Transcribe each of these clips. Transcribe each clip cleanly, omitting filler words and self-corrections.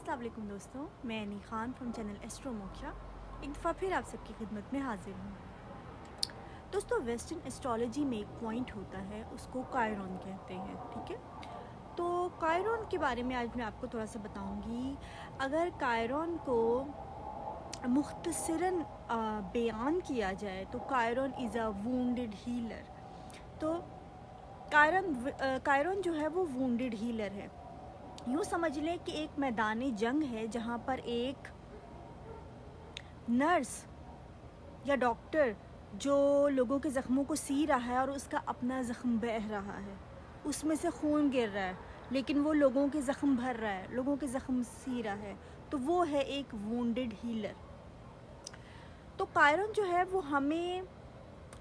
अस्सलाम वालेकुम दोस्तों, मैं अनी Khan from channel astro moksha एक दफ़ा फिर आप सबकी खिदमत में हाजिर हूँ। दोस्तों, वेस्टर्न एस्ट्रोलॉजी में एक पॉइंट होता है, उसको कायरॉन कहते हैं। ठीक है, तो कायरॉन के बारे में आज मैं आपको थोड़ा सा बताऊँगी। अगर कायरॉन को मुख्तसरन बयान किया जाए तो कायरॉन इज़ अ वुंडेड हीलर। तो कायरॉन जो है वो वुंडेड हीलर है। यूँ समझ लें कि एक मैदान जंग है जहाँ पर एक नर्स या डॉक्टर जो लोगों के ज़ख्मों को सी रहा है और उसका अपना ज़ख्म बह रहा है, उसमें से खून गिर रहा है, लेकिन वो लोगों के ज़ख्म भर रहा है, लोगों के ज़ख्म सी रहा है, तो वो है एक वुंडेड हीलर। तो कायरॉन जो है वो हमें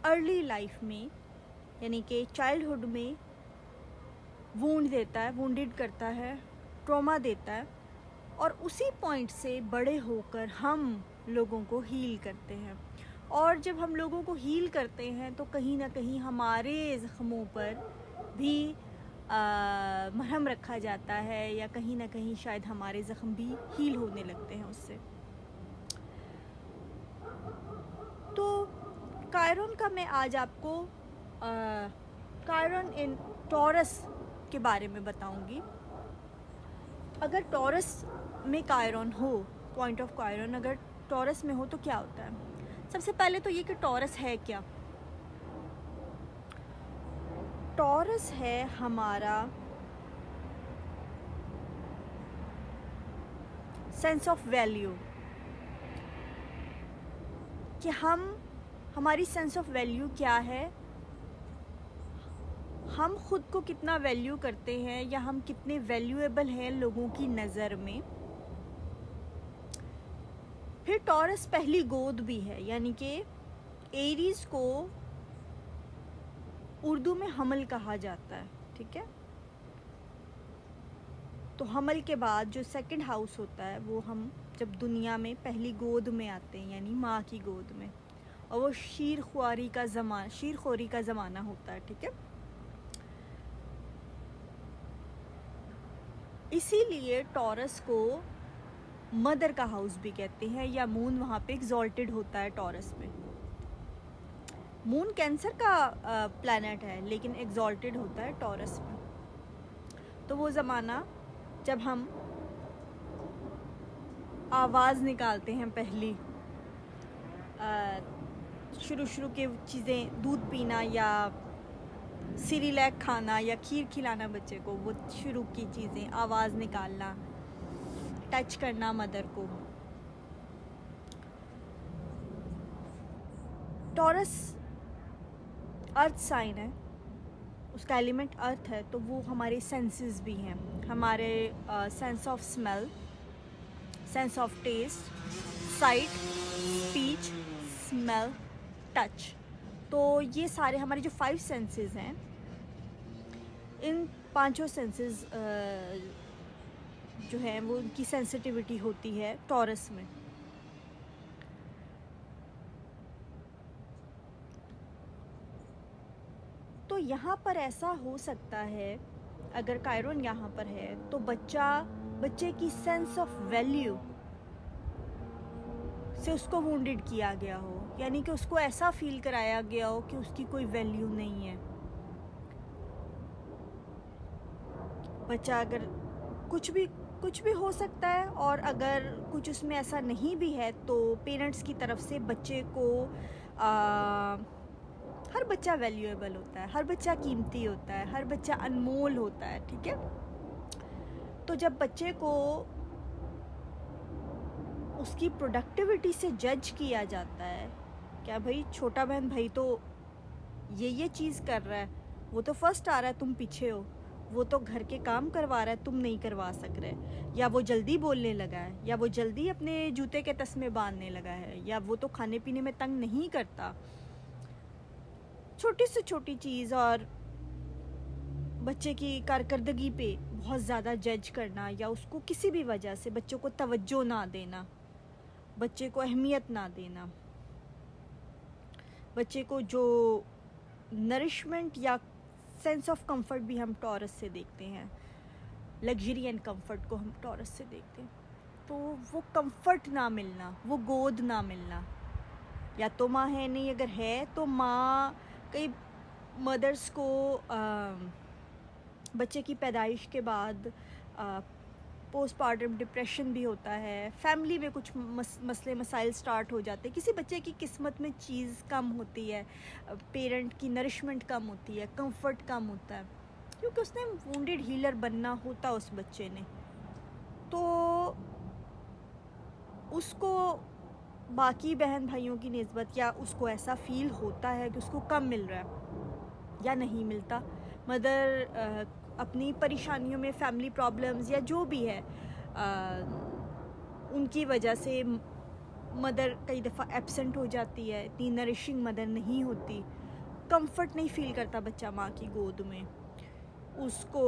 अर्ली लाइफ में यानी कि चाइल्डहुड में वूंड देता है, वुंडेड करता है, ट्रॉमा देता है, और उसी पॉइंट से बड़े होकर हम लोगों को हील करते हैं। और जब हम लोगों को हील करते हैं तो कहीं ना कहीं हमारे ज़ख्मों पर भी मरहम रखा जाता है, या कहीं ना कहीं शायद हमारे ज़ख्म भी हील होने लगते हैं उससे। तो कायरॉन का मैं आज आपको कायरॉन इन टॉरस के बारे में बताऊंगी। अगर टॉरस में कायरॉन हो, पॉइंट ऑफ कायरॉन अगर टॉरस में हो तो क्या होता है? सबसे पहले तो ये कि टॉरस है क्या। टॉरस है हमारा सेंस ऑफ वैल्यू, कि हमारी सेंस ऑफ वैल्यू क्या है, हम खुद को कितना वैल्यू करते हैं, या हम कितने वैल्यूएबल हैं लोगों की नज़र में। फिर टॉरस पहली गोद भी है, यानी कि एरीज को उर्दू में हमल कहा जाता है। ठीक है, तो हमल के बाद जो सेकंड हाउस होता है वो हम जब दुनिया में पहली गोद में आते हैं, यानी माँ की गोद में, और वो शीरखोरी का ज़माना होता है। ठीक है, इसीलिए टॉरस को मदर का हाउस भी कहते हैं, या मून वहाँ पे एग्जॉल्टेड होता है टॉरस में। मून कैंसर का प्लैनेट है, लेकिन एग्जॉल्टेड होता है टॉरस में। तो वो ज़माना जब हम आवाज़ निकालते हैं पहली, शुरू के चीज़ें, दूध पीना या सिरिलैक खाना या खीर खिलाना बच्चे को, वो शुरू की चीज़ें, आवाज़ निकालना, टच करना मदर को। टॉरस अर्थ साइन है, उसका एलिमेंट अर्थ है, तो वो हमारे सेंसेस भी हैं, हमारे sense of smell, sense of taste, sight, speech, smell, touch. तो ये सारे हमारे जो 5 सेंसेस हैं, इन पांचों सेंसेस जो हैं वो उनकी सेंसिटिविटी होती है टॉरस में। तो यहाँ पर ऐसा हो सकता है, अगर कायरॉन यहाँ पर है तो बच्चे की सेंस ऑफ वैल्यू से उसको वुंडेड किया गया हो, यानी कि उसको ऐसा फील कराया गया हो कि उसकी कोई वैल्यू नहीं है। बच्चा अगर कुछ भी हो सकता है, और अगर कुछ उसमें ऐसा नहीं भी है तो पेरेंट्स की तरफ से बच्चे को हर बच्चा वैल्यूएबल होता है, हर बच्चा कीमती होता है, हर बच्चा अनमोल होता है। ठीक है, तो जब बच्चे को उसकी प्रोडक्टिविटी से जज किया जाता है, क्या भाई छोटा बहन भाई तो ये चीज़ कर रहा है, वो तो फर्स्ट आ रहा है, तुम पीछे हो, वो तो घर के काम करवा रहा है, तुम नहीं करवा सक रहे, या वो जल्दी बोलने लगा है, या वो जल्दी अपने जूते के तस्मे बांधने लगा है, या वो तो खाने पीने में तंग नहीं करता। छोटी से छोटी चीज़ और बच्चे की कारकर्दगी पे बहुत ज़्यादा जज करना, या उसको किसी भी वजह से बच्चों को तवज्जो ना देना, बच्चे को अहमियत ना देना, बच्चे को जो नरिशमेंट या सेंस ऑफ कंफर्ट भी हम टॉरस से देखते हैं, लग्जरी एंड कंफर्ट को हम टॉरस से देखते हैं। तो वो कंफर्ट ना मिलना, वो गोद ना मिलना, या तो माँ है नहीं, अगर है तो माँ, कई मदर्स को बच्चे की पैदाइश के बाद पोस्टपार्टम डिप्रेशन भी होता है, फैमिली में कुछ मसले मसाइल स्टार्ट हो जाते हैं, किसी बच्चे की किस्मत में चीज़ कम होती है, पेरेंट की नरिशमेंट कम होती है, कंफर्ट कम होता है, क्योंकि उसने वुंडेड हीलर बनना होता उस बच्चे ने। तो उसको बाकी बहन भाइयों की निस्बत, या उसको ऐसा फील होता है कि उसको कम मिल रहा है या नहीं मिलता। मदर अपनी परेशानियों में, फैमिली प्रॉब्लम्स या जो भी है, उनकी वजह से मदर कई दफ़ा एब्सेंट हो जाती है, इतनी नरिशिंग मदर नहीं होती, कंफर्ट नहीं फील करता बच्चा माँ की गोद में। उसको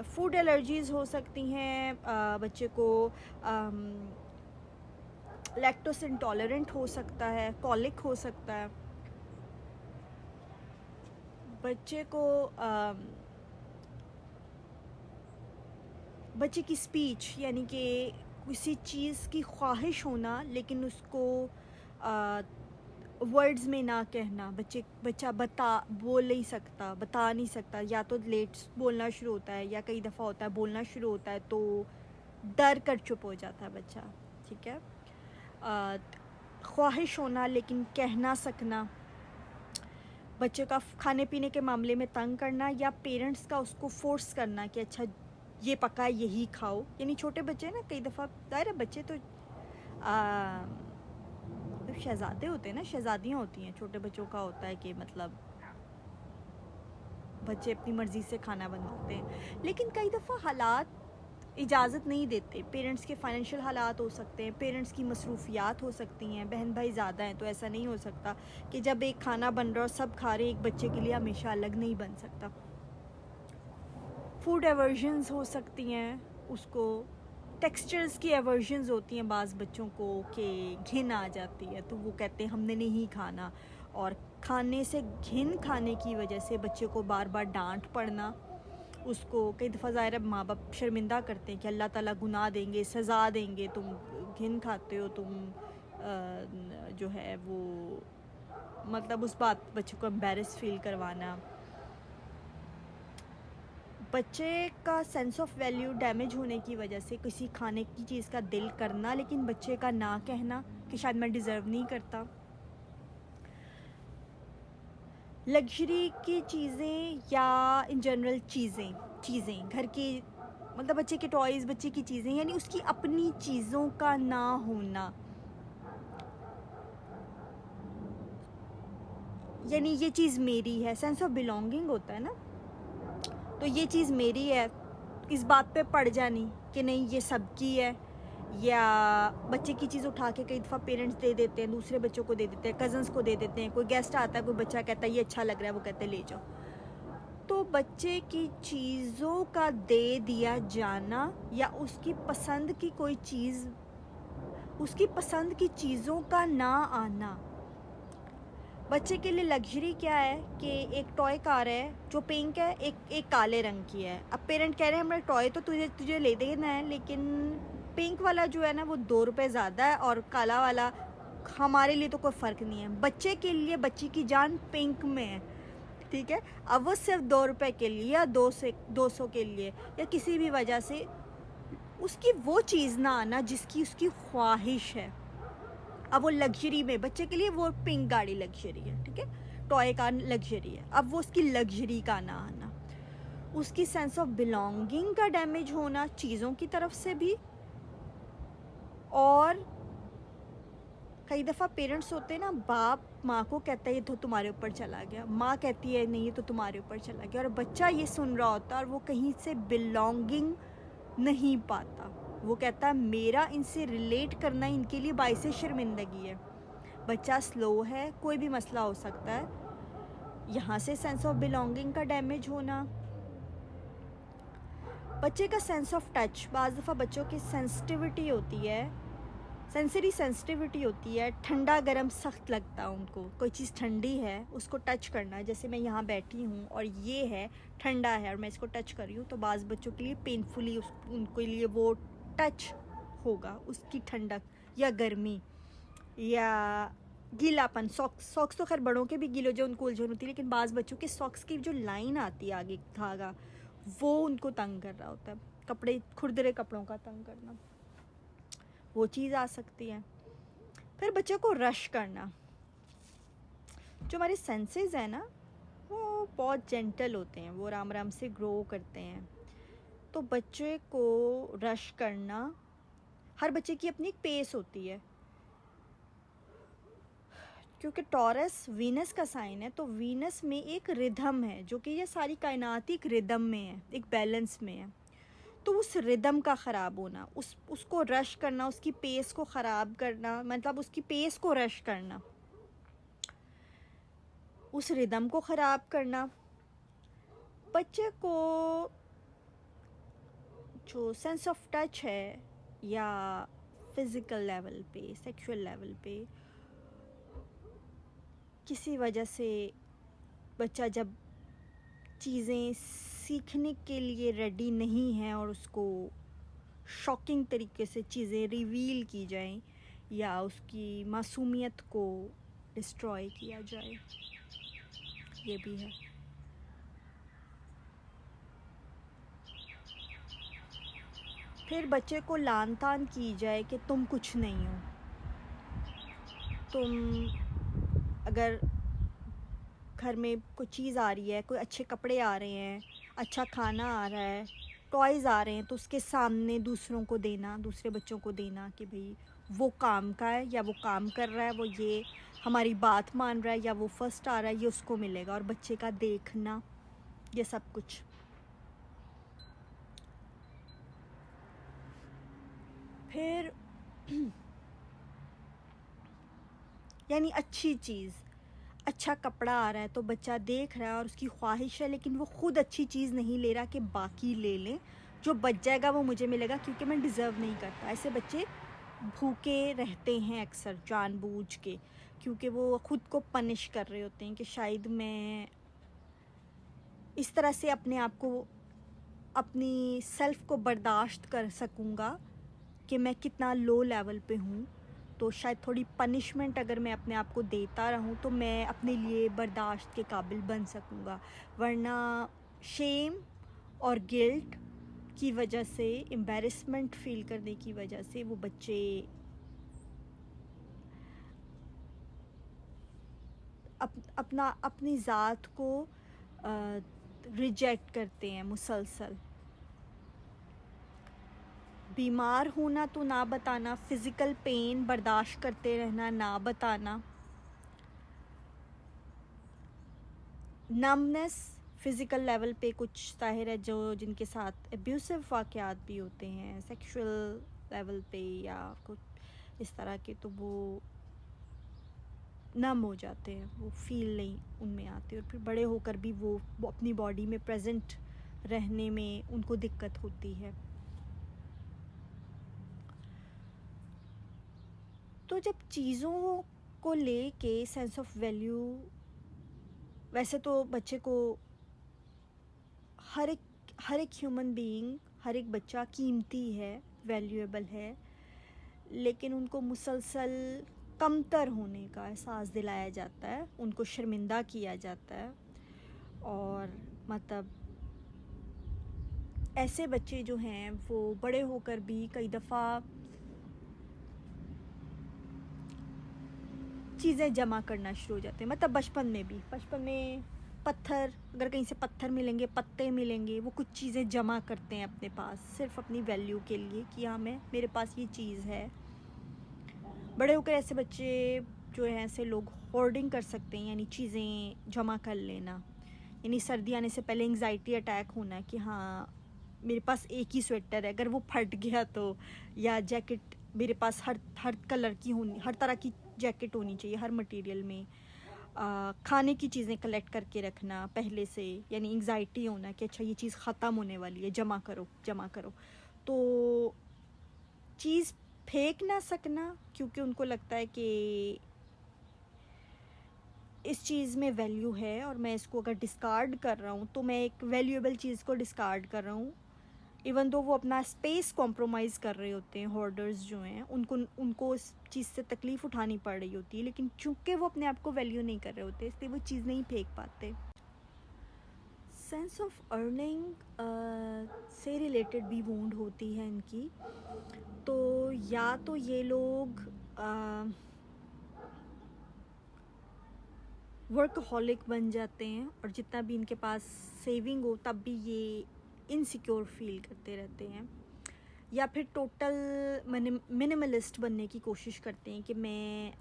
फूड एलर्जीज़ हो सकती हैं, बच्चे को लैक्टोस इंटॉलरेंट हो सकता है, कॉलिक हो सकता है, बच्चे को बच्चे की स्पीच, यानी कि किसी चीज़ की ख्वाहिश होना लेकिन उसको वर्ड्स में ना कहना, बच्चा बोल नहीं सकता, बता नहीं सकता, या तो लेट बोलना शुरू होता है, या कई दफ़ा होता है बोलना शुरू होता है तो डर कर चुप हो जाता है बच्चा, ठीक है। ख्वाहिश होना लेकिन कह ना सकना, बच्चे का खाने पीने के मामले में तंग करना, या पेरेंट्स का उसको फोर्स करना कि अच्छा ये पका यही खाओ। यानी छोटे बच्चे ना, कई दफ़ा दायरा बच्चे तो शहज़ादे होते हैं ना, शहज़ादियाँ होती हैं, छोटे बच्चों का होता है कि मतलब बच्चे अपनी मर्ज़ी से खाना बनवाते हैं, लेकिन कई दफ़ा हालात इजाज़त नहीं देते। पेरेंट्स के फाइनेंशियल हालात हो सकते हैं, पेरेंट्स की मसरूफियात हो सकती हैं, बहन भाई ज़्यादा हैं तो ऐसा नहीं हो सकता कि जब एक खाना बन रहा है और सब खा रहे हैं, एक बच्चे के लिए हमेशा अलग नहीं बन सकता। फूड एवर्जन्स हो सकती हैं, उसको टेक्सचर्स की एवर्जन्स होती हैं बाज़ बच्चों को, कि घिन आ जाती है तो वो कहते हैं हमने नहीं खाना, और खाने से घिन खाने की वजह से बच्चे को बार बार डांट पड़ना, उसको कई दफ़ा ज़ाहिर माँ बाप शर्मिंदा करते हैं कि अल्लाह ताला गुनाह देंगे, सज़ा देंगे, तुम घिन खाते हो, तुम जो है वो मतलब उस बात बच्चे को एम्बैरेस फील करवाना, बच्चे का सेंस ऑफ वैल्यू डैमेज होने की वजह से किसी खाने की चीज़ का दिल करना लेकिन बच्चे का ना कहना कि शायद मैं डिज़र्व नहीं करता। लग्जरी की चीज़ें या इन जनरल चीज़ें घर की, मतलब बच्चे के टॉयज़, बच्चे की चीज़ें, यानी उसकी अपनी चीज़ों का ना होना, यानी ये चीज़ मेरी है, सेंस ऑफ बिलोंगिंग होता है ना, तो ये चीज़ मेरी है, इस बात पे पड़ जानी कि नहीं ये सबकी है, या बच्चे की चीज़ उठा के कई दफ़ा पेरेंट्स दे देते हैं, दूसरे बच्चों को दे देते हैं, कज़न्स को दे देते हैं, कोई गेस्ट आता है, कोई बच्चा कहता है ये अच्छा लग रहा है, वो कहते हैं ले जाओ। तो बच्चे की चीज़ों का दे दिया जाना या उसकी पसंद की कोई चीज़, उसकी पसंद की चीज़ों का ना आना, बच्चे के लिए लग्जरी क्या है कि एक टॉय कार है जो पिंक है, एक काले रंग की है। अब पेरेंट कह रहे हैं हमारा टॉय तो तुझे ले देना है, लेकिन पिंक वाला जो है ना वो 2 रुपये ज़्यादा है, और काला वाला हमारे लिए तो कोई फ़र्क नहीं है। बच्चे के लिए बच्ची की जान पिंक में है, ठीक है। अब वो सिर्फ 2 रुपये के लिए या 200 के लिए या किसी भी वजह से उसकी वो चीज़ ना आना जिसकी उसकी ख्वाहिश है। अब वो लग्जरी में बच्चे के लिए वो पिंक गाड़ी लग्जरी है, ठीक है, टॉय कार लग्जरी है, अब वो उसकी लग्जरी का ना आना, उसकी सेंस ऑफ बिलोंगिंग का डैमेज होना चीज़ों की तरफ से भी, और कई दफ़ा पेरेंट्स होते हैं ना, बाप माँ को कहता है ये तो तुम्हारे ऊपर चला गया, माँ कहती है नहीं ये तो तुम्हारे ऊपर चला गया, और बच्चा ये सुन रहा होता है और वो कहीं से बिलोंगिंग नहीं पाता, वो कहता है मेरा इनसे रिलेट करना इनके लिए बाइसे शर्मिंदगी है। बच्चा स्लो है, कोई भी मसला हो सकता है, यहाँ से सेंस ऑफ बिलोंगिंग का डैमेज होना। बच्चे का सेंस ऑफ टच, बाज़ दफ़ा बच्चों की सेंसिटिविटी होती है, सेंसरी सेंसिटिविटी होती है, ठंडा गर्म सख्त लगता है उनको। कोई चीज़ ठंडी है उसको टच करना, जैसे मैं यहाँ बैठी हूँ और ये है ठंडा है और मैं इसको टच कर रही हूँ, तो बाज़ बच्चों के लिए पेनफुली उनके लिए वो टच होगा, उसकी ठंडक या गर्मी या गीलापन। सॉक्स तो खैर बड़ों के भी गीले जो उनको उलझन होती है, लेकिन बाज़ बच्चों के सॉक्स की जो लाइन आती है आगे धागा, वो उनको तंग कर रहा होता है। कपड़े, खुरदरे कपड़ों का तंग करना, वो चीज़ आ सकती है। फिर बच्चे को रश करना। जो हमारे सेंसेस हैं ना, वो बहुत जेंटल होते हैं, वो आराम आराम से ग्रो करते हैं। तो बच्चे को रश करना, हर बच्चे की अपनी एक पेस होती है, क्योंकि टॉरस वीनस का साइन है, तो वीनस में एक रिदम है, जो कि ये सारी कायनात एक रिदम में है, एक बैलेंस में है। तो उस रिदम का ख़राब होना, उसको रश करना, उसकी पेस को ख़राब करना, मतलब उसकी पेस को रश करना, उस रिदम को ख़राब करना। बच्चे को जो सेंस ऑफ टच है, या फिज़िकल लेवल पे, सेक्सुअल लेवल पे, किसी वजह से बच्चा जब चीज़ें सीखने के लिए रेडी नहीं है और उसको शॉकिंग तरीके से चीज़ें रिवील की जाएं, या उसकी मासूमियत को डिस्ट्रॉय किया जाए, ये भी है। फिर बच्चे को लान तान की जाए कि तुम कुछ नहीं हो। तुम अगर घर में कोई चीज़ आ रही है, कोई अच्छे कपड़े आ रहे हैं, अच्छा खाना आ रहा है, टॉयज़ आ रहे हैं, तो उसके सामने दूसरों को देना, दूसरे बच्चों को देना कि भाई वो काम का है, या वो काम कर रहा है, वो ये हमारी बात मान रहा है, या वो फर्स्ट आ रहा है, ये उसको मिलेगा। और बच्चे का देखना, ये सब कुछ। फिर यानी अच्छी चीज़, अच्छा कपड़ा आ रहा है तो बच्चा देख रहा है और उसकी ख्वाहिश है, लेकिन वो खुद अच्छी चीज़ नहीं ले रहा कि बाकी ले लें, जो बच जाएगा वो मुझे मिलेगा क्योंकि मैं डिज़र्व नहीं करता। ऐसे बच्चे भूखे रहते हैं अक्सर जानबूझ के, क्योंकि वो ख़ुद को पनिश कर रहे होते हैं कि शायद मैं इस तरह से अपने आप को, अपनी सेल्फ़ को बर्दाश्त कर सकूँगा कि मैं कितना लो लेवल पे हूँ, तो शायद थोड़ी पनिशमेंट अगर मैं अपने आप को देता रहूँ तो मैं अपने लिए बर्दाश्त के काबिल बन सकूँगा। वरना शेम और गिल्ट की वजह से, एम्बैरेसमेंट फ़ील करने की वजह से वो बच्चे अपनी ज़ात को रिजेक्ट करते हैं मुसलसल। बीमार होना तो ना बताना, फ़िज़िकल पेन बर्दाश्त करते रहना ना बताना, नमनेस फ़िज़िकल लेवल पे कुछ ज़ाहिर है जो जिनके साथ एब्यूसिव वाक़यात भी होते हैं सेक्सुअल लेवल पे या कुछ इस तरह के, तो वो नम हो जाते हैं, वो फ़ील नहीं उनमें आती, और फिर बड़े होकर भी वो अपनी बॉडी में प्रेजेंट रहने में उनको दिक्कत होती है। तो जब चीज़ों को लेके सेंस ऑफ वैल्यू, वैसे तो बच्चे को हर एक ह्यूमन बीइंग, हर एक बच्चा कीमती है, वैल्यूएबल है, लेकिन उनको मुसलसल कमतर होने का एहसास दिलाया जाता है, उनको शर्मिंदा किया जाता है। और मतलब ऐसे बच्चे जो हैं वो बड़े होकर भी कई दफ़ा चीज़ें जमा करना शुरू हो जाते हैं। मतलब बचपन में पत्थर, अगर कहीं से पत्थर मिलेंगे, पत्ते मिलेंगे, वो कुछ चीज़ें जमा करते हैं अपने पास सिर्फ अपनी वैल्यू के लिए कि हाँ मेरे पास ये चीज़ है। बड़े होकर ऐसे बच्चे जो हैं, ऐसे लोग होर्डिंग कर सकते हैं, यानी चीज़ें जमा कर लेना, यानी सर्दी आने से पहले एंग्जाइटी अटैक होना कि हाँ मेरे पास एक ही स्वेटर है, अगर वो फट गया तो, या जैकेट मेरे पास हर कलर की होनी, हर तरह की जैकेट होनी चाहिए, हर मटेरियल में। खाने की चीज़ें कलेक्ट करके रखना पहले से, यानी एंग्जाइटी होना कि अच्छा ये चीज़ ख़त्म होने वाली है, जमा करो। तो चीज़ फेंक ना सकना, क्योंकि उनको लगता है कि इस चीज़ में वैल्यू है और मैं इसको अगर डिस्कार्ड कर रहा हूँ तो मैं एक वैल्यूएबल चीज़ को डिस्कार्ड कर रहा हूँ। इवन दो वो अपना स्पेस कॉम्प्रोमाइज़ कर रहे होते हैं, होर्डर्स जो हैं उनको इस चीज़ से तकलीफ़ उठानी पड़ रही होती है, लेकिन चूँकि वो अपने आप को वैल्यू नहीं कर रहे होते इसलिए वो चीज़ नहीं फेंक पाते। सेंस ऑफ अर्निंग से रिलेटेड भी वूंड होती है इनकी। तो या तो ये लोग वर्कहॉलिक बन जाते हैं और जितना भी इनके पास सेविंग हो तब भी ये इनसिक्योर फील करते रहते हैं, या फिर टोटल मिनिमलिस्ट बनने की कोशिश करते हैं कि मैं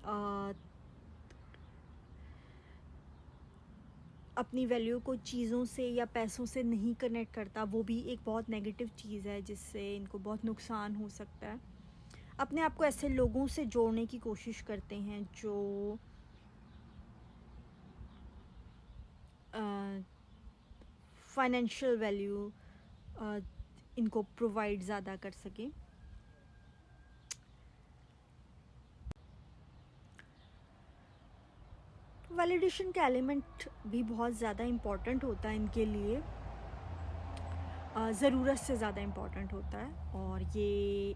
अपनी वैल्यू को चीज़ों से या पैसों से नहीं कनेक्ट करता। वो भी एक बहुत नेगेटिव चीज़ है जिससे इनको बहुत नुकसान हो सकता है। अपने आप को ऐसे लोगों से जोड़ने की कोशिश करते हैं जो फाइनेंशियल वैल्यू इनको प्रोवाइड ज़्यादा कर सके। वैलिडेशन का एलिमेंट भी बहुत ज़्यादा इम्पॉर्टेंट होता है इनके लिए, ज़रूरत से ज़्यादा इम्पॉर्टेंट होता है। और ये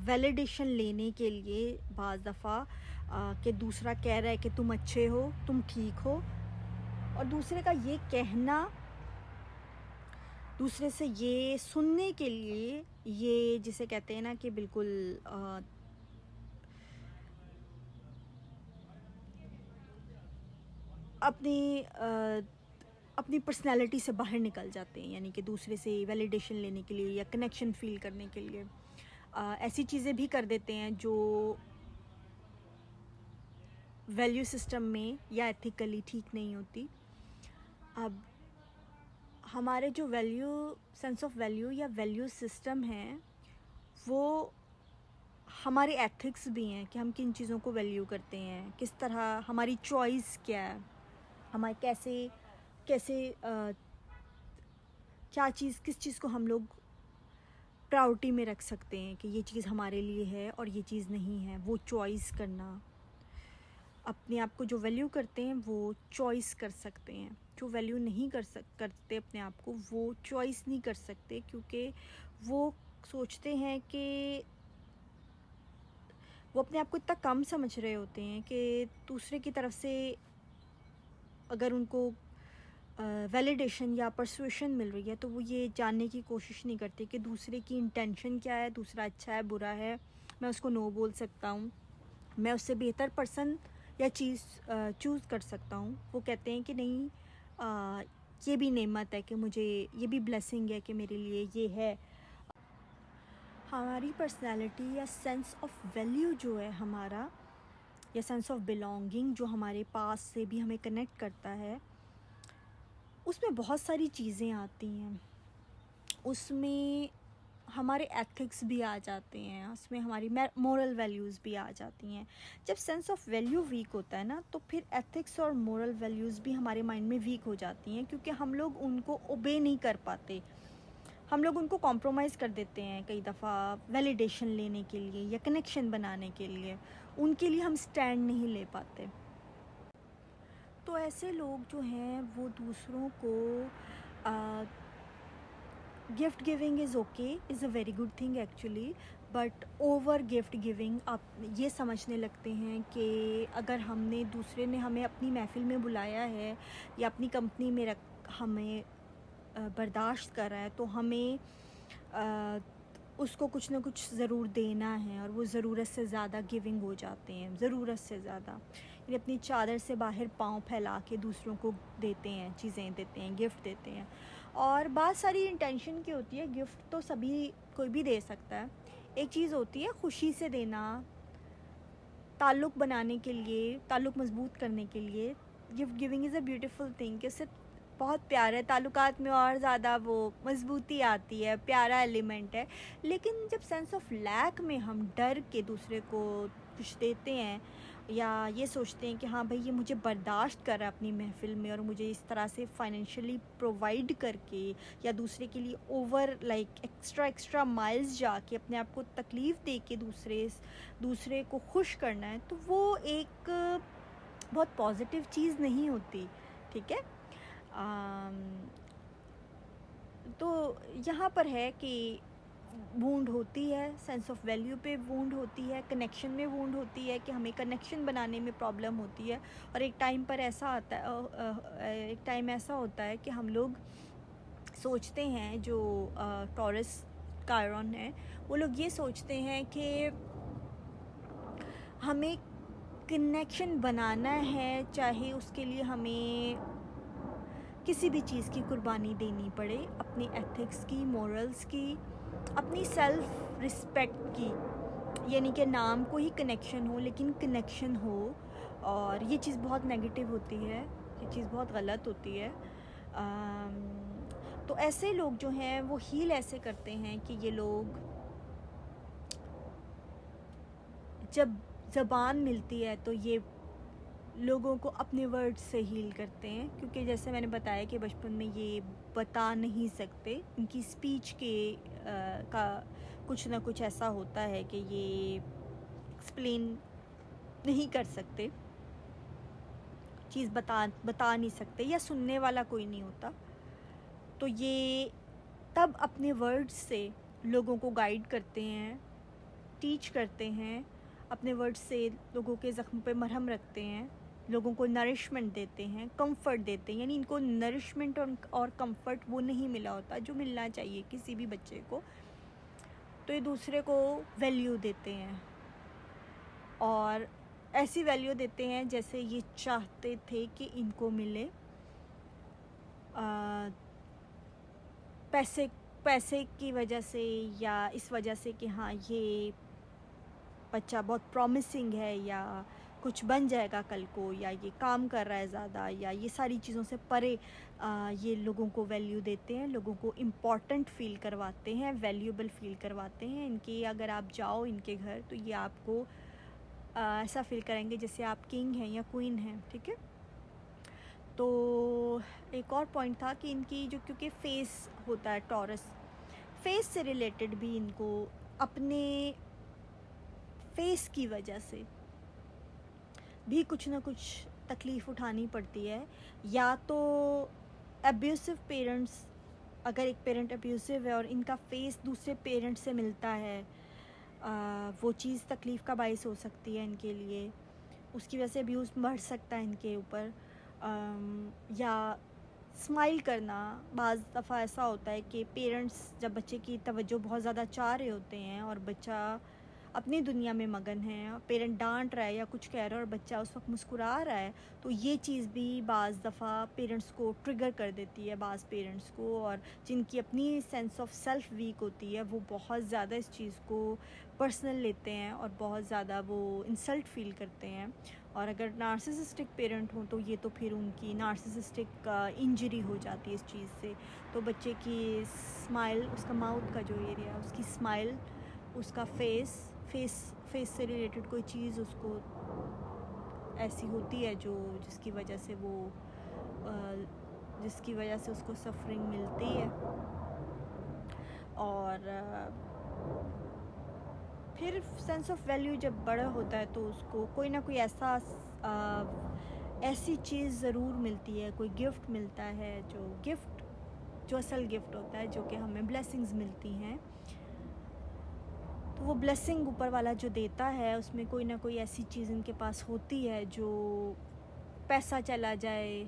वैलिडेशन लेने के लिए बाज़ दफ़ा कि दूसरा कह रहा है कि तुम अच्छे हो, तुम ठीक हो, और दूसरे का ये कहना, दूसरे से ये सुनने के लिए, ये जिसे कहते हैं ना कि बिल्कुल अपनी पर्सनैलिटी से बाहर निकल जाते हैं, यानी कि दूसरे से वैलिडेशन लेने के लिए या कनेक्शन फील करने के लिए ऐसी चीज़ें भी कर देते हैं जो वैल्यू सिस्टम में या एथिकली ठीक नहीं होती। अब हमारे जो सेंस ऑफ वैल्यू या वैल्यू सिस्टम है वो हमारे एथिक्स भी हैं कि हम किन चीज़ों को वैल्यू करते हैं, किस तरह हमारी चॉइस क्या है, हमारे कैसे क्या चीज़, किस चीज़ को हम लोग प्रायोरिटी में रख सकते हैं कि ये चीज़ हमारे लिए है और ये चीज़ नहीं है। वो चॉइस करना, अपने आप को जो वैल्यू करते हैं वो चॉइस कर सकते हैं। जो वैल्यू नहीं करते अपने आप को, वो चॉइस नहीं कर सकते, क्योंकि वो सोचते हैं कि वो अपने आप को इतना कम समझ रहे होते हैं कि दूसरे की तरफ से अगर उनको वैलिडेशन या परसुएशन मिल रही है तो वो ये जानने की कोशिश नहीं करते कि दूसरे की इंटेंशन क्या है, दूसरा अच्छा है बुरा है, मैं उसको नो बोल सकता हूँ, मैं उससे बेहतर पर्सन या चीज़ चूज़ कर सकता हूँ। वो कहते हैं कि नहीं, ये भी नेमत है कि मुझे, ये भी ब्लेसिंग है कि मेरे लिए ये है। हमारी पर्सनैलिटी या सेंस ऑफ वैल्यू जो है हमारा, या सेंस ऑफ बिलोंगिंग जो हमारे पास से भी हमें कनेक्ट करता है, उसमें बहुत सारी चीज़ें आती हैं। उसमें हमारे एथिक्स भी आ जाते हैं, उसमें हमारी मोरल वैल्यूज़ भी आ जाती हैं। जब सेंस ऑफ वैल्यू वीक होता है ना, तो फिर एथिक्स और मोरल वैल्यूज़ भी हमारे माइंड में वीक हो जाती हैं, क्योंकि हम लोग उनको ओबे नहीं कर पाते। हम लोग उनको कॉम्प्रोमाइज़ कर देते हैं कई दफ़ा वैलिडेशन लेने के लिए या कनेक्शन बनाने के लिए, उनके लिए हम स्टैंड नहीं ले पाते। तो ऐसे लोग जो हैं वो दूसरों को gift giving is okay, is a very good thing actually, but over gift giving आप ये समझने लगते हैं कि अगर दूसरे ने हमें अपनी महफ़िल में बुलाया है या अपनी कंपनी में हमें बर्दाश्त कर रहा है, तो हमें उसको कुछ ना कुछ ज़रूर देना है, और वो ज़रूरत से ज़्यादा गिविंग हो जाते हैं, ज़रूरत से ज़्यादा, यानी अपनी चादर से बाहर पाँव फैला के दूसरों को देते हैं, चीज़ें देते हैं, गिफ्ट देते हैं। और बात सारी इंटेंशन की होती है। गिफ्ट तो सभी कोई भी दे सकता है। एक चीज़ होती है खुशी से देना, ताल्लुक़ बनाने के लिए, ताल्लुक़ मज़बूत करने के लिए। Gift giving is a beautiful thing, कि उससे बहुत प्यार है, ताल्लुकात में और ज़्यादा वो मज़बूती आती है, प्यारा एलिमेंट है। लेकिन जब सेंस ऑफ लैक में हम डर के दूसरे को कुछ देते हैं या ये सोचते हैं कि हाँ भाई ये मुझे बर्दाश्त कर रहा है अपनी महफ़िल में और मुझे इस तरह से फाइनेंशियली प्रोवाइड करके या दूसरे के लिए ओवर लाइक एक्स्ट्रा माइल्स जाके अपने आप को तकलीफ़ दे के दूसरे को खुश करना है, तो वो एक बहुत पॉजिटिव चीज़ नहीं होती। ठीक है। तो यहाँ पर है कि वूंड होती है, सेंस ऑफ वैल्यू पे वूंड होती है, कनेक्शन में वूंड होती है कि हमें कनेक्शन बनाने में प्रॉब्लम होती है। और एक टाइम ऐसा होता है कि हम लोग सोचते हैं, जो टॉरस कायरन है, वो लोग ये सोचते हैं कि हमें कनेक्शन बनाना है, चाहे उसके लिए हमें किसी भी चीज़ की कुर्बानी देनी पड़े, अपनी एथिक्स की, मोरल्स की, अपनी सेल्फ रिस्पेक्ट की, यानी कि नाम को ही कनेक्शन हो लेकिन कनेक्शन हो। और ये चीज़ बहुत नेगेटिव होती है, ये चीज़ बहुत गलत होती है। तो ऐसे लोग जो हैं वो हील ऐसे करते हैं कि ये लोग जब ज़बान मिलती है तो ये लोगों को अपने वर्ड से हील करते हैं, क्योंकि जैसे मैंने बताया कि बचपन में ये बता नहीं सकते, इनकी स्पीच का कुछ ना कुछ ऐसा होता है कि ये एक्सप्लेन नहीं कर सकते, चीज़ बता नहीं सकते, या सुनने वाला कोई नहीं होता। तो ये तब अपने वर्ड्स से लोगों को गाइड करते हैं, टीच करते हैं, अपने वर्ड्स से लोगों के ज़ख्म पे मरहम रखते हैं, लोगों को नरिशमेंट देते हैं, कंफर्ट देते हैं। यानी इनको नरिशमेंट और कंफर्ट वो नहीं मिला होता जो मिलना चाहिए किसी भी बच्चे को। तो ये दूसरे को वैल्यू देते हैं, और ऐसी वैल्यू देते हैं जैसे ये चाहते थे कि इनको मिले। पैसे की वजह से, या इस वजह से कि हाँ ये बच्चा बहुत प्रॉमिसिंग है, या कुछ बन जाएगा कल को, या ये काम कर रहा है ज़्यादा, या ये सारी चीज़ों से परे ये लोगों को वैल्यू देते हैं, लोगों को इम्पॉर्टेंट फ़ील करवाते हैं, वैल्यूएबल फ़ील करवाते हैं। इनके अगर आप जाओ इनके घर तो ये आपको ऐसा फ़ील करेंगे जैसे आप किंग हैं या क्वीन हैं। ठीक है। तो एक और पॉइंट था कि इनकी जो, क्योंकि फेस होता है टॉरस, फेस से रिलेटेड भी इनको अपने फेस की वजह से भी कुछ ना कुछ तकलीफ़ उठानी पड़ती है। या तो अब्यूसिव पेरेंट्स, अगर एक पेरेंट अब्यूसिव है और इनका फेस दूसरे पेरेंट से मिलता है, वो चीज़ तकलीफ़ का बाइस हो सकती है इनके लिए, उसकी वजह से अब्यूज़ बढ़ सकता है इनके ऊपर। या स्माइल करना, बाज़ दफ़ा ऐसा होता है कि पेरेंट्स जब बच्चे की तवज्जो बहुत ज़्यादा चाह रहे होते हैं और बच्चा अपनी दुनिया में मगन है, पेरेंट डांट रहा है या कुछ कह रहा है और बच्चा उस वक्त मुस्कुरा रहा है, तो ये चीज़ भी बाज़ दफ़ा पेरेंट्स को ट्रिगर कर देती है, बाज़ पेरेंट्स को। और जिनकी अपनी सेंस ऑफ सेल्फ वीक होती है वो बहुत ज़्यादा इस चीज़ को पर्सनल लेते हैं और बहुत ज़्यादा वो इंसल्ट फील करते हैं। और अगर नार्सिसिस्टिक पेरेंट हों तो ये तो फिर उनकी नार्सिसिस्टिक इंजरी हो जाती है इस चीज़ से। तो बच्चे की स्माइल, उसका माउथ का जो एरिया, उसकी स्माइल, उसका फेस से रिलेटेड कोई चीज़ उसको ऐसी होती है जो जिसकी वजह से उसको सफरिंग मिलती है। और फिर सेंस ऑफ वैल्यू जब बड़ा होता है तो उसको कोई ना कोई ऐसी चीज़ ज़रूर मिलती है, कोई गिफ्ट मिलता है, जो असल गिफ्ट होता है, जो कि हमें ब्लेसिंग्स मिलती हैं। तो वो ब्लेसिंग ऊपर वाला जो देता है उसमें कोई ना कोई ऐसी चीज़ इनके पास होती है, जो पैसा चला जाए,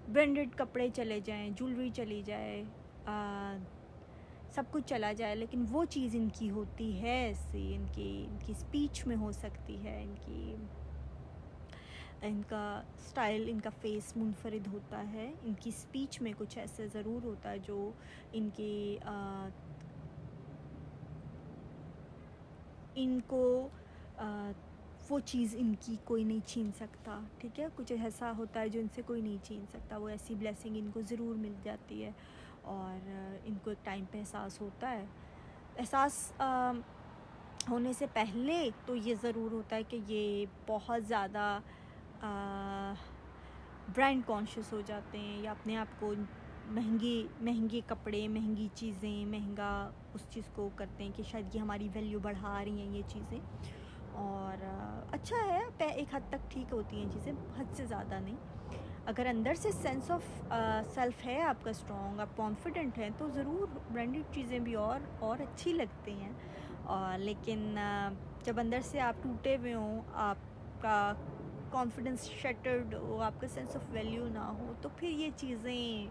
ब्रांडेड कपड़े चले जाएं, ज्वेलरी चली जाए, सब कुछ चला जाए, लेकिन वो चीज़ इनकी होती है ऐसी, इनकी स्पीच में हो सकती है, इनका स्टाइल, इनका फेस मुनफरिद होता है, इनकी स्पीच में कुछ ऐसे ज़रूर होता है जो इनको वो चीज़ इनकी कोई नहीं छीन सकता। ठीक है। कुछ ऐसा होता है जो इनसे कोई नहीं छीन सकता, वो ऐसी ब्लेसिंग इनको ज़रूर मिल जाती है। और इनको एक टाइम पे एहसास होता है, एहसास होने से पहले तो ये ज़रूर होता है कि ये बहुत ज़्यादा ब्रांड कॉन्शियस हो जाते हैं, या अपने आप को महंगे कपड़े, महंगी चीज़ें, महंगा उस चीज़ को करते हैं कि शायद ये हमारी वैल्यू बढ़ा रही हैं ये चीज़ें। और अच्छा है, एक हद तक ठीक होती हैं चीज़ें, हद से ज़्यादा नहीं। अगर अंदर से सेंस ऑफ सेल्फ है आपका स्ट्रॉन्ग, आप कॉन्फिडेंट हैं, तो ज़रूर ब्रांडेड चीज़ें भी और अच्छी लगती हैं। लेकिन जब अंदर से आप टूटे हुए हों, आपका कॉन्फिडेंस शटर्ड हो, आपका सेंस ऑफ वैल्यू ना हो, तो फिर ये चीज़ें,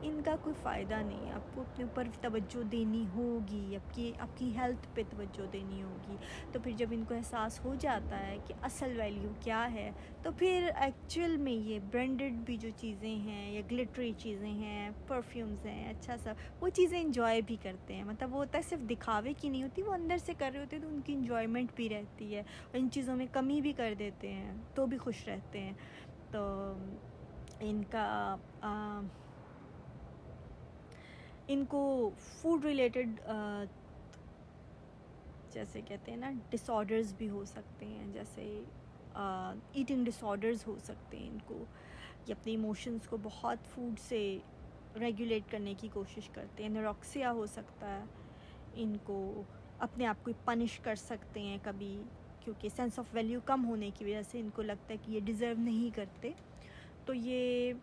इनका कोई फ़ायदा नहीं है। आपको अपने ऊपर तवज्जो देनी होगी, आपकी हेल्थ पे तवज्जो देनी होगी। तो फिर जब इनको एहसास हो जाता है कि असल वैल्यू क्या है, तो फिर एक्चुअल में ये ब्रांडेड भी जो चीज़ें हैं या ग्लिटरी चीज़ें हैं, परफ्यूम्स हैं, अच्छा सा, वो चीज़ें इंजॉय भी करते हैं। मतलब वो होता है सिर्फ दिखावे की नहीं होती, वो अंदर से कर रहे होते हैं, तो उनकी इंजॉयमेंट भी रहती है। और इन चीज़ों में कमी भी कर देते हैं तो भी खुश रहते हैं। तो इनको फूड रिलेटेड जैसे कहते हैं ना, डिसऑर्डर्स भी हो सकते हैं, जैसे ईटिंग डिसऑर्डर्स हो सकते हैं इनको। ये अपने इमोशंस को बहुत फूड से रेगुलेट करने की कोशिश करते हैं। एनोरेक्सिया हो सकता है इनको, अपने आप को पनिश कर सकते हैं कभी, क्योंकि सेंस ऑफ वैल्यू कम होने की वजह से इनको लगता है कि ये डिज़र्व नहीं करते। तो ये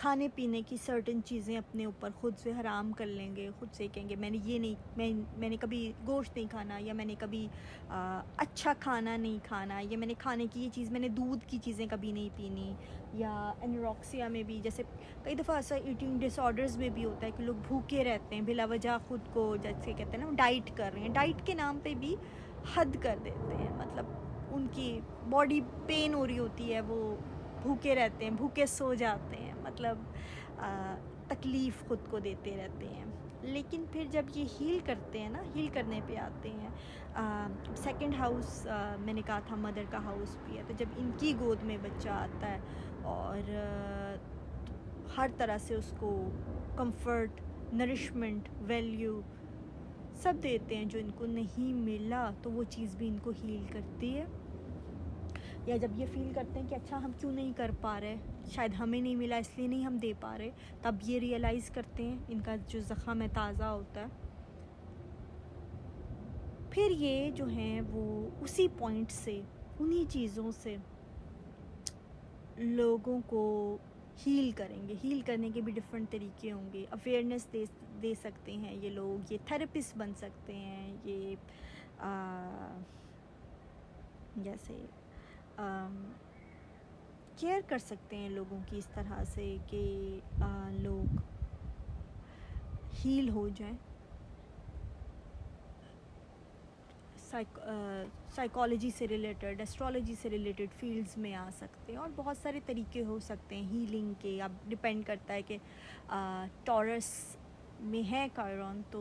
खाने पीने की सर्टेन चीज़ें अपने ऊपर ख़ुद से हराम कर लेंगे, ख़ुद से कहेंगे मैंने ये नहीं, मैंने कभी गोश्त नहीं खाना, या मैंने कभी अच्छा खाना नहीं खाना, या मैंने खाने की ये चीज़, मैंने दूध की चीज़ें कभी नहीं पीनी। या एनोरेक्सिया में भी जैसे कई दफ़ा ऐसा ईटिंग डिसऑर्डर्स में भी होता है कि लोग भूखे रहते हैं बिला वजह, ख़ुद को जैसे कहते हैं ना डाइट कर रहे हैं, डाइट के नाम पर भी हद कर देते हैं। मतलब उनकी बॉडी पेन हो रही होती है, वो भूखे रहते हैं, भूखे सो जाते हैं, मतलब तकलीफ़ ख़ुद को देते रहते हैं। लेकिन फिर जब ये हील करते हैं ना, हील करने पे आते हैं, सेकंड हाउस मैंने कहा था मदर का हाउस भी है, तो जब इनकी गोद में बच्चा आता है और हर तरह से उसको कंफर्ट, नरिशमेंट, वैल्यू सब देते हैं जो इनको नहीं मिला, तो वो चीज़ भी इनको हील करती है। या जब ये फ़ील करते हैं कि अच्छा हम क्यों नहीं कर पा रहे, शायद हमें नहीं मिला इसलिए नहीं हम दे पा रहे, तब ये रियलाइज़ करते हैं, इनका जो ज़ख़म है ताज़ा होता है। फिर ये जो हैं वो उसी पॉइंट से, उन्हीं चीज़ों से लोगों को हील करेंगे। हील करने के भी डिफरेंट तरीके होंगे। अवेयरनेस दे सकते हैं ये लोग, ये थेरेपिस्ट बन सकते हैं, ये जैसे केयर कर सकते हैं लोगों की इस तरह से कि लोग हील हो जाएं। साइकोलॉजी से रिलेटेड, एस्ट्रोलॉजी से रिलेटेड फील्ड्स में आ सकते हैं, और बहुत सारे तरीके हो सकते हैं हीलिंग के। अब डिपेंड करता है कि टॉरस में है कायरॉन, तो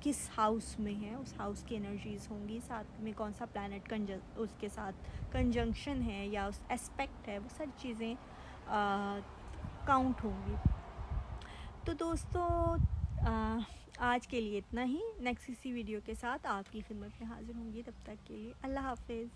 किस हाउस में है, उस हाउस की एनर्जीज़ होंगी, साथ में कौन सा प्लैनेट उसके साथ कंजंक्शन है या उस एस्पेक्ट है, वो सारी चीज़ें काउंट होंगी। तो दोस्तों आज के लिए इतना ही। नेक्स्ट इसी वीडियो के साथ आपकी खिदमत में हाज़िर होंगी। तब तक के लिए अल्लाह हाफ़िज़।